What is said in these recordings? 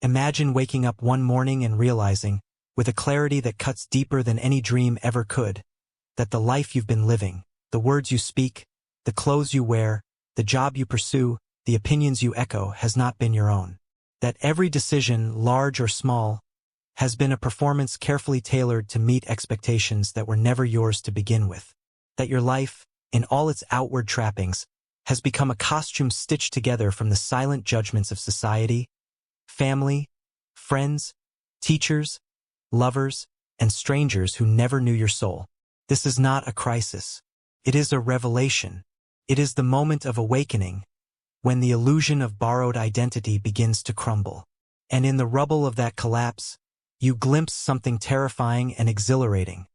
Imagine waking up one morning and realizing, with a clarity that cuts deeper than any dream ever could, that the life you've been living, the words you speak, the clothes you wear, the job you pursue, the opinions you echo has not been your own. That every decision, large or small, has been a performance carefully tailored to meet expectations that were never yours to begin with. That your life, in all its outward trappings, has become a costume stitched together from the silent judgments of society, family, friends, teachers, lovers, and strangers who never knew your soul. This is not a crisis. It is a revelation. It is the moment of awakening, when the illusion of borrowed identity begins to crumble. And in the rubble of that collapse, you glimpse something terrifying and exhilarating.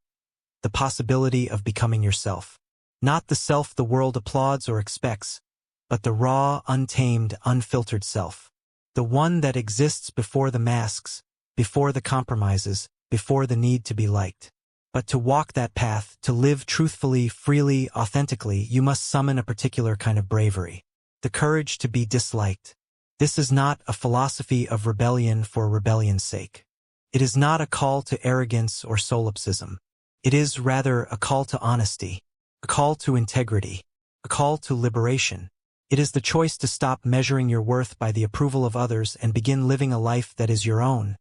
The possibility of becoming yourself. Not the self the world applauds or expects, but the raw, untamed, unfiltered self. The one that exists before the masks, before the compromises, before the need to be liked. But to walk that path, to live truthfully, freely, authentically, you must summon a particular kind of bravery. The courage to be disliked. This is not a philosophy of rebellion for rebellion's sake. It is not a call to arrogance or solipsism. It is rather a call to honesty, a call to integrity, a call to liberation. It is the choice to stop measuring your worth by the approval of others and begin living a life that is your own,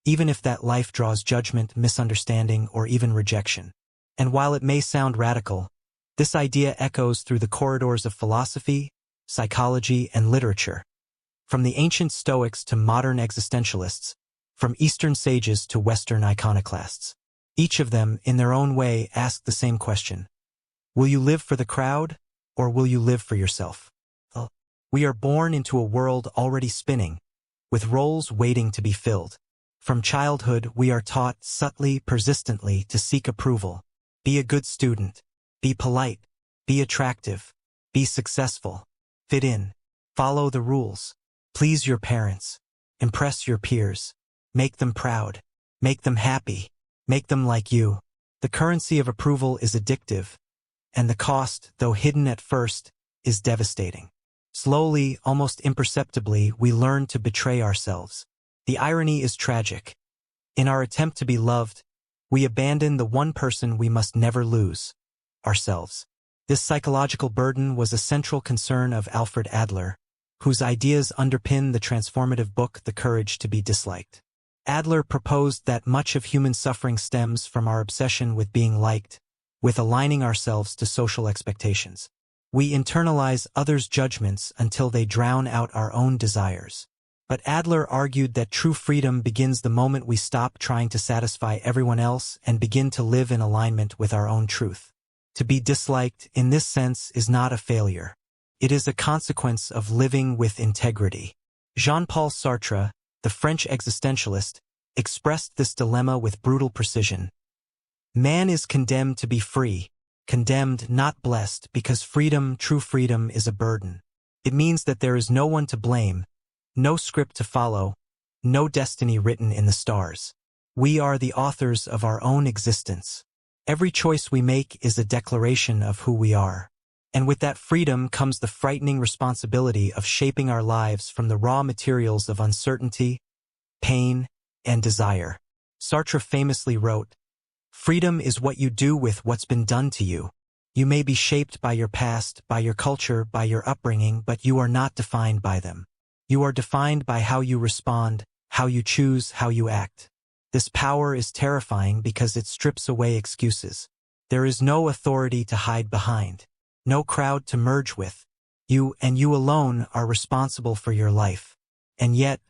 even if that life draws judgment, misunderstanding, or even rejection. And while it may sound radical, this idea echoes through the corridors of philosophy, psychology, and literature. From the ancient Stoics to modern existentialists, from Eastern sages to Western iconoclasts. Each of them, in their own way, ask the same question. Will you live for the crowd, or will you live for yourself? We are born into a world already spinning, with roles waiting to be filled. From childhood, we are taught subtly, persistently, to seek approval. Be a good student. Be polite. Be attractive. Be successful. Fit in. Follow the rules. Please your parents. Impress your peers. Make them proud. Make them happy. Make them like you. The currency of approval is addictive, and the cost, though hidden at first, is devastating. Slowly, almost imperceptibly, we learn to betray ourselves. The irony is tragic. In our attempt to be loved, we abandon the one person we must never lose, ourselves. This psychological burden was a central concern of Alfred Adler, whose ideas underpin the transformative book The Courage to be Disliked. Adler proposed that much of human suffering stems from our obsession with being liked, with aligning ourselves to social expectations. We internalize others' judgments until they drown out our own desires. But Adler argued that true freedom begins the moment we stop trying to satisfy everyone else and begin to live in alignment with our own truth. To be disliked, in this sense, is not a failure. It is a consequence of living with integrity. Jean-Paul Sartre, the French existentialist, expressed this dilemma with brutal precision. Man is condemned to be free, condemned, not blessed, because freedom, true freedom, is a burden. It means that there is no one to blame, no script to follow, no destiny written in the stars. We are the authors of our own existence. Every choice we make is a declaration of who we are. And with that freedom comes the frightening responsibility of shaping our lives from the raw materials of uncertainty, pain, and desire. Sartre famously wrote, "Freedom is what you do with what's been done to you. You may be shaped by your past, by your culture, by your upbringing, but you are not defined by them. You are defined by how you respond, how you choose, how you act." This power is terrifying because it strips away excuses. There is no authority to hide behind, no crowd to merge with. You and you alone are responsible for your life. And yet,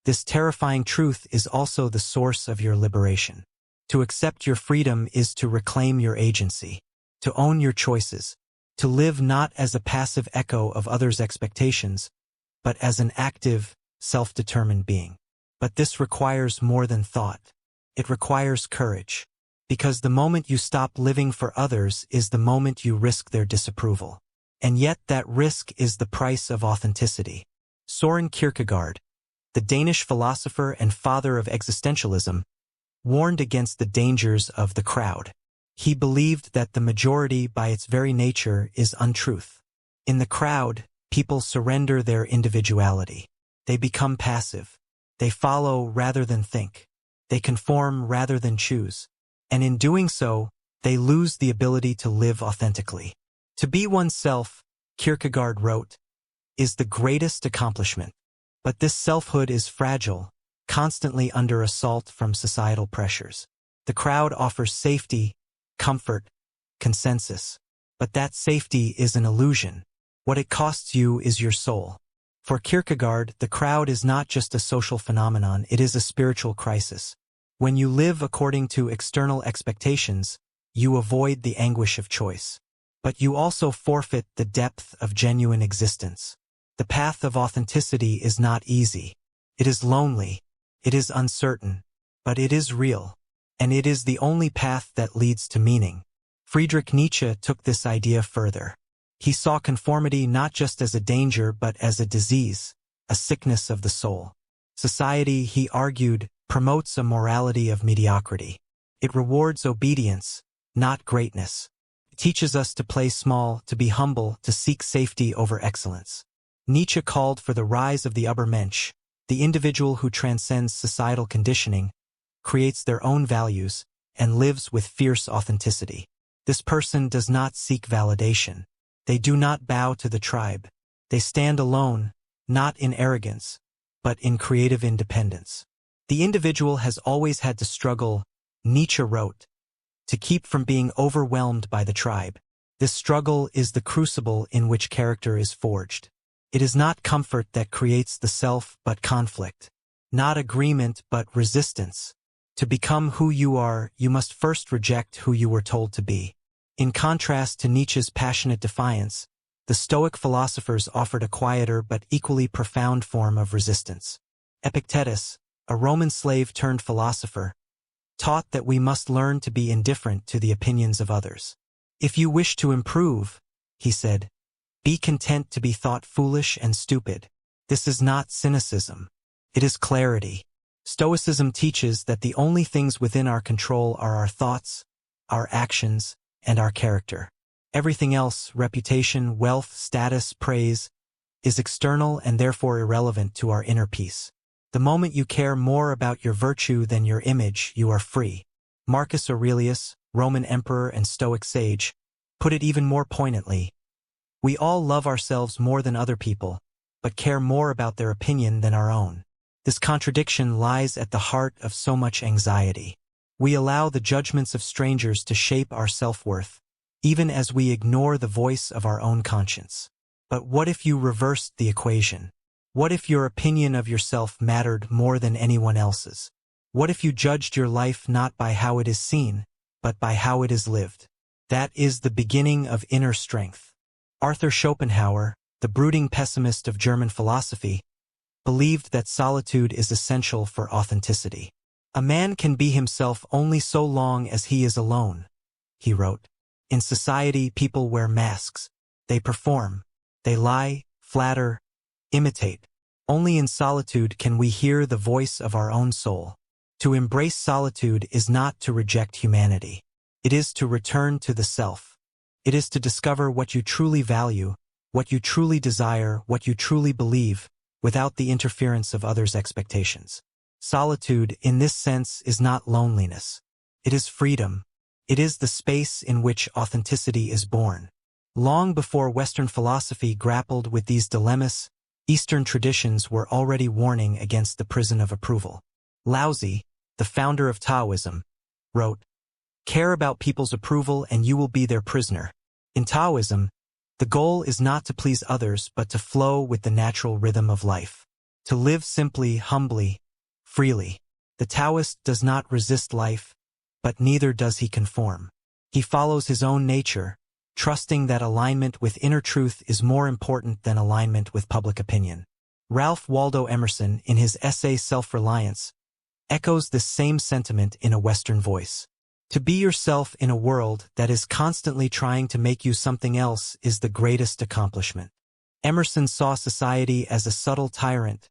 this terrifying truth is also the source of your liberation. To accept your freedom is to reclaim your agency, to own your choices, to live not as a passive echo of others' expectations, but as an active, self-determined being. But this requires more than thought. It requires courage, because the moment you stop living for others is the moment you risk their disapproval. And yet that risk is the price of authenticity. Søren Kierkegaard, the Danish philosopher and father of existentialism, warned against the dangers of the crowd. He believed that the majority, by its very nature, is untruth. In the crowd, people surrender their individuality. They become passive. They follow rather than think. They conform rather than choose. And in doing so, they lose the ability to live authentically. To be oneself, Kierkegaard wrote, is the greatest accomplishment. But this selfhood is fragile, constantly under assault from societal pressures. The crowd offers safety, comfort, consensus. But that safety is an illusion. What it costs you is your soul. For Kierkegaard, the crowd is not just a social phenomenon, it is a spiritual crisis. When you live according to external expectations, you avoid the anguish of choice. But you also forfeit the depth of genuine existence. The path of authenticity is not easy. It is lonely. It is uncertain. But it is real. And it is the only path that leads to meaning. Friedrich Nietzsche took this idea further. He saw conformity not just as a danger but as a disease, a sickness of the soul. Society, he argued, promotes a morality of mediocrity. It rewards obedience, not greatness. It teaches us to play small, to be humble, to seek safety over excellence. Nietzsche called for the rise of the Übermensch, the individual who transcends societal conditioning, creates their own values, and lives with fierce authenticity. This person does not seek validation. They do not bow to the tribe. They stand alone, not in arrogance, but in creative independence. The individual has always had to struggle, Nietzsche wrote, to keep from being overwhelmed by the tribe. This struggle is the crucible in which character is forged. It is not comfort that creates the self, but conflict. Not agreement, but resistance. To become who you are, you must first reject who you were told to be. In contrast to Nietzsche's passionate defiance, the Stoic philosophers offered a quieter but equally profound form of resistance. Epictetus, a Roman slave turned philosopher, taught that we must learn to be indifferent to the opinions of others. If you wish to improve, he said, be content to be thought foolish and stupid. This is not cynicism. It is clarity. Stoicism teaches that the only things within our control are our thoughts, our actions, and our character. Everything else, reputation, wealth, status, praise, is external and therefore irrelevant to our inner peace. The moment you care more about your virtue than your image, you are free. Marcus Aurelius, Roman emperor and Stoic sage, put it even more poignantly. We all love ourselves more than other people, but care more about their opinion than our own. This contradiction lies at the heart of so much anxiety. We allow the judgments of strangers to shape our self-worth, even as we ignore the voice of our own conscience. But what if you reversed the equation? What if your opinion of yourself mattered more than anyone else's? What if you judged your life not by how it is seen, but by how it is lived? That is the beginning of inner strength. Arthur Schopenhauer, the brooding pessimist of German philosophy, believed that solitude is essential for authenticity. A man can be himself only so long as he is alone, he wrote. In society, people wear masks. They perform. They lie, flatter, imitate. Only in solitude can we hear the voice of our own soul. To embrace solitude is not to reject humanity. It is to return to the self. It is to discover what you truly value, what you truly desire, what you truly believe, without the interference of others' expectations. Solitude, in this sense, is not loneliness. It is freedom. It is the space in which authenticity is born. Long before Western philosophy grappled with these dilemmas, Eastern traditions were already warning against the prison of approval. Laozi, the founder of Taoism, wrote, "Care about people's approval and you will be their prisoner." In Taoism, the goal is not to please others but to flow with the natural rhythm of life. To live simply, humbly, freely. The Taoist does not resist life, but neither does he conform. He follows his own nature, trusting that alignment with inner truth is more important than alignment with public opinion. Ralph Waldo Emerson, in his essay Self-Reliance, echoes this same sentiment in a Western voice. To be yourself in a world that is constantly trying to make you something else is the greatest accomplishment. Emerson saw society as a subtle tyrant,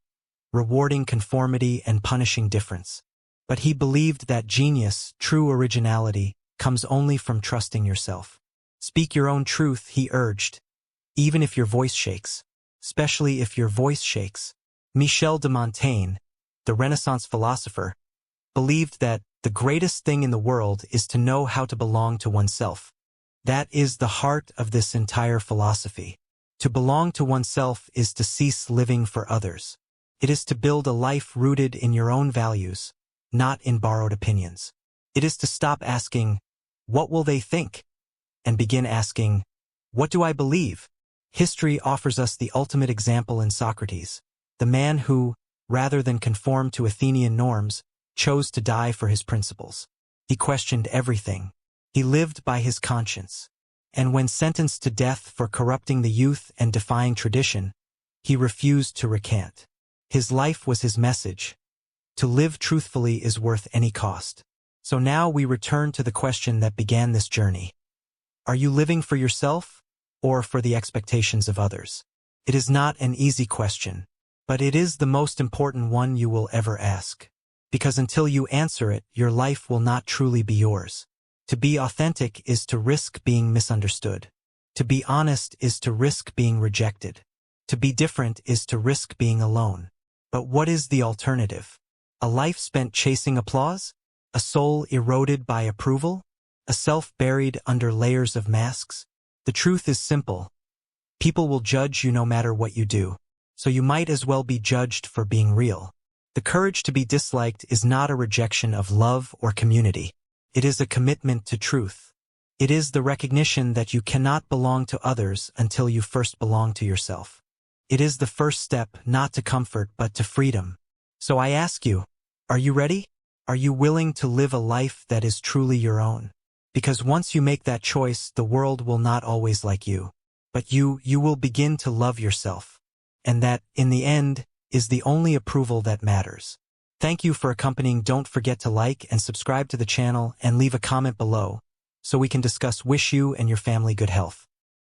rewarding conformity and punishing difference. But he believed that genius, true originality, comes only from trusting yourself. Speak your own truth, he urged, even if your voice shakes. Especially if your voice shakes. Michel de Montaigne, the Renaissance philosopher, believed that the greatest thing in the world is to know how to belong to oneself. That is the heart of this entire philosophy. To belong to oneself is to cease living for others. It is to build a life rooted in your own values, not in borrowed opinions. It is to stop asking, "What will they think?" and begin asking, "What do I believe?" History offers us the ultimate example in Socrates, the man who, rather than conform to Athenian norms, chose to die for his principles. He questioned everything. He lived by his conscience. And when sentenced to death for corrupting the youth and defying tradition, he refused to recant. His life was his message. To live truthfully is worth any cost. So now we return to the question that began this journey. Are you living for yourself or for the expectations of others? It is not an easy question, but it is the most important one you will ever ask. Because until you answer it, your life will not truly be yours. To be authentic is to risk being misunderstood. To be honest is to risk being rejected. To be different is to risk being alone. But what is the alternative? A life spent chasing applause? A soul eroded by approval? A self buried under layers of masks? The truth is simple. People will judge you no matter what you do, so you might as well be judged for being real. The courage to be disliked is not a rejection of love or community. It is a commitment to truth. It is the recognition that you cannot belong to others until you first belong to yourself. It is the first step not to comfort but to freedom. So I ask you, are you ready? Are you willing to live a life that is truly your own? Because once you make that choice, the world will not always like you. But you will begin to love yourself. And that, in the end, is the only approval that matters. Thank you for accompanying. Don't forget to like and subscribe to the channel and leave a comment below so we can discuss. Wish you and your family good health.